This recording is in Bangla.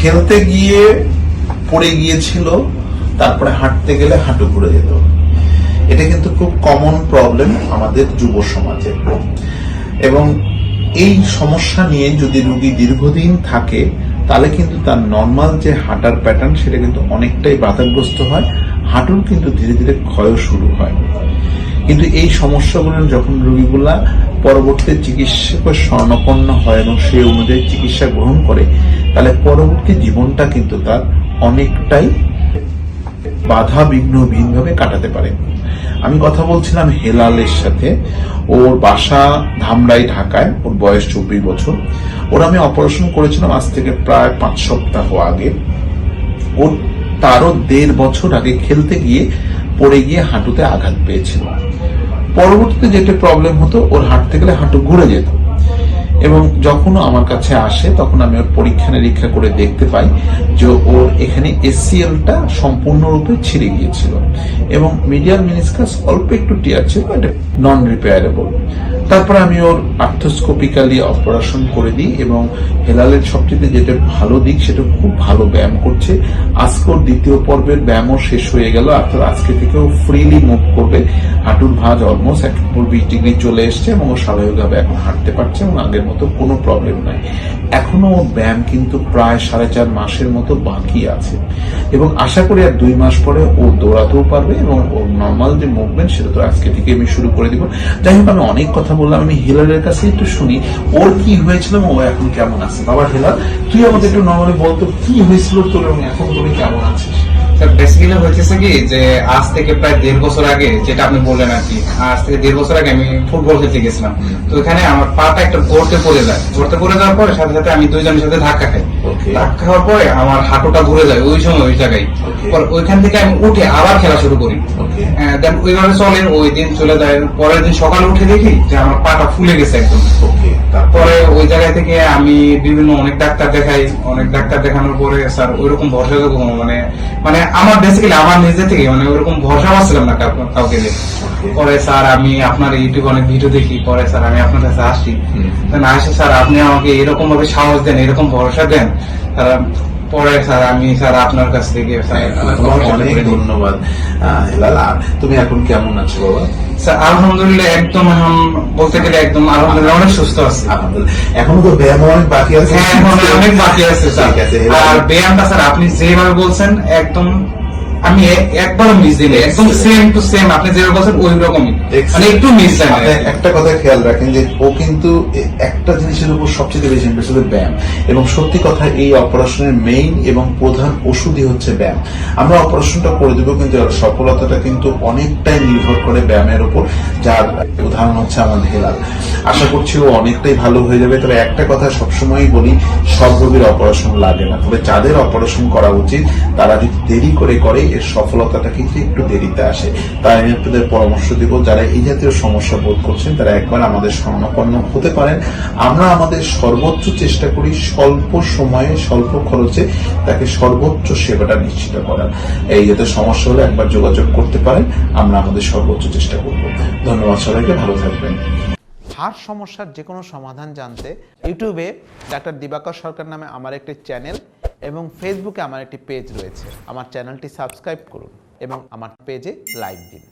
খেলতে গিয়ে পড়ে গিয়েছিল, তারপরে হাঁটতে গেলে হাঁটু ঘুরে যেত। এটা কিন্তু খুব কমন প্রবলেম আমাদের যুব সমাজে, এবং এই সমস্যা নিয়ে যদি রোগী দীর্ঘদিন থাকে তাহলে কিন্তু তার নর্মাল যে হাঁটার প্যাটার্ন সেটা কিন্তু অনেকটাই বাধাগ্রস্ত হয়, হাঁটুর কিন্তু ধীরে ধীরে ক্ষয় শুরু হয়। কিন্তু এই সমস্যাগুলো যখন রোগীগুলা পরবর্তী চিকিৎসকের শরণাপন্ন হয় এবং সেই অনুযায়ী চিকিৎসা গ্রহণ করে, তাহলে পরবর্তী জীবনটা কিন্তু তার অনেকটাই বাধা বিঘ্নহীনভাবে কাটাতে পারে। আমি কথা বলছিলাম হেলালের সাথে, ওর বাসা ধামরাই, ঢাকায়। ওর বয়স 24 বছর। ওর আমি অপারেশন করেছিলাম আজ থেকে প্রায় 5 সপ্তাহ আগে। ওর তারও 1.5 বছর আগে খেলতে গিয়ে পড়ে গিয়ে হাঁটুতে আঘাত পেয়েছিল। পরবর্তীতে যেটা প্রবলেম হতো, ওর হাঁটতে গেলে হাঁটু ঘুরে যেত, এবং যখন আমার কাছে আসে তখন আমি ওর পরীক্ষা নিরীক্ষা করে দেখতে পাই যে ওর এখানে এসসিএলটা সম্পূর্ণরূপে ছিঁড়ে গিয়েছিল এবং মিডিয়াল মিনিসকাস অল্প একটু টিয়ার ছিল, এটা নন রিপেয়ারেবল। তারপরে আমি ওর আর্থোস্কোপিক্যালি অপারেশন করে দিই, এবং হেলালের সবচেয়ে যেটা ভালো দিক, সেটা খুব ভালো ব্যায়াম করছে। আজকে ওর 2য় পর্বের ব্যায়ামও শেষ হয়ে গেল, অর্থাৎ আজকে থেকেও ফ্রিলি মুভ করবে। হাঁটুর ভাঁজ অলমোস্ট 120 ডিগ্রি চলে এসছে এবং ও স্বাভাবিকভাবে এখন হাঁটতে পারছে এবং আগের মতো কোনো প্রবলেম নাই। এখনো ওর ব্যায়াম কিন্তু প্রায় 4.5 মাসের মতো বাকি আছে, এবং আশা করি আর 2 মাস পরে ও দৌড়াতেও পারবে এবং ওর নর্মাল যে মুভমেন্ট সেটা তো আজকে থেকে আমি শুরু করে দিব। যাই হোক, আমি অনেক কথা বললাম, আমি হেলালের কাছে একটু শুনি ওর কি হয়েছিল এবং ও এখন কেমন আছে। বাবা হেলাল, তুই আমাদের একটু নর্মালি বলতো কি হয়েছিল তোর এবং এখন তুমি কেমন আছিস? বেসিক্যালি হয়েছে কি, যে আজ থেকে প্রায় 1.5 বছর আগে, যেটা আপনি বললেন আর কি, আজ থেকে 1.5 বছর আগে আমি ফুটবল খেলতে গেছিলাম। তো এখানে আমার পাটা একটা গর্তে পড়ে যায়। গর্তে পড়ে যাওয়ার পরে সাথে সাথে আমি দুইজনের সাথে ধাক্কা খাই। ধাক্কা খাওয়ার পরে আমার হাঁটুটা ঘুরে যায় ওই সময় ওই জায়গায়। ওইখান থেকে আমি উঠে আবার খেলা শুরু করি। দেন ওইভাবে চলে, ওই দিন চলে যায়। পরের দিন সকালে উঠে দেখি যে আমার পাটা ফুলে গেছে একদম। তারপরে ওই জায়গা থেকে আমি বিভিন্ন অনেক ডাক্তার দেখাই। অনেক ডাক্তার দেখানোর পরে স্যার ওইরকম ভরসা মানে মানে আমার বেসিক্যালি আমার নিজে থেকে মানে ওইরকম ভরসা পাচ্ছিলাম না কাউকে। পরে স্যার আমি আপনার ইউটিউবে অনেক ভিডিও দেখি, পরে স্যার আমি আপনার কাছে আসি। আসে স্যার আপনি আমাকে এরকম ভাবে সাহস দেন, এরকম ভরসা দেন। পরে স্যার আমি আপনার কাছ থেকে অনেক ধন্যবাদ। হেলাল, তুমি এখন কেমন আছো বাবা? স্যার আলহামদুলিল্লাহ একদম, এখন বলতে গেলে একদম আলহামদুলিল্লাহ অনেক সুস্থ আছে। এখনো তো ব্যায়াম অনেক বাকি আছে। হ্যাঁ, অনেক বাকি আছে স্যার। আর ব্যায়ামটা স্যার আপনি যেভাবে বলছেন একদম আমি একবারও মিস দিলে একদম সেম টু সেম আপনি যেভাবে বলছেন ওই রকমই, মানে একটু মিস যায় না। একটা কথা খেয়াল রাখেন যে ও কিন্তু একটা জিনিসের উপর সবচেয়ে বেশি ইন্টারেস্ট হচ্ছে ব্যায়াম, এবং সত্যি কথা এই অপারেশনের মেইন এবং প্রধান ওষুধই হচ্ছে ব্যায়াম। আমরা অপারেশনটা করে দেবো, কিন্তু সফলতাটা কিন্তু অনেকটাই নির্ভর করে ব্যায়ামের উপর, যার উদাহরণ হচ্ছে আমাদের হেলাল। আশা করছি ও অনেকটাই ভালো হয়ে যাবে। তবে একটা কথা সবসময়ই বলি, সব রোগীর অপারেশন লাগে না, তবে যাদের অপারেশন করা উচিত তারা যদি দেরি করে এর সফলতাটা কিন্তু একটু দেরিতে আসে। তাই আমি আপনাদের পরামর্শ দিব, যারা এই জাতীয় সমস্যা বোধ করছেন তারা একবার আমাদের শরণাপন্ন হতে পারেন। আমরা আমাদের সর্বোচ্চ চেষ্টা করি স্বল্প সময়ে স্বল্প খরচে তাকে সর্বোচ্চ সেবাটা নিশ্চিত করার। এই যাতে সমস্যা হলে একবার যোগাযোগ করতে পারেন, আমরা আমাদের সর্বোচ্চ চেষ্টা করব। ধন্যবাদ সবাইকে, ভালো থাকবেন। হাড় সমস্যার যে কোনো সমাধান জানতে ইউটিউবে ডাক্তার দিবাকর সরকার নামে আমার একটি চ্যানেল এবং ফেসবুকে আমার একটি পেজ রয়েছে। আমার চ্যানেলটি সাবস্ক্রাইব করুন এবং আমার পেজে লাইক দিন।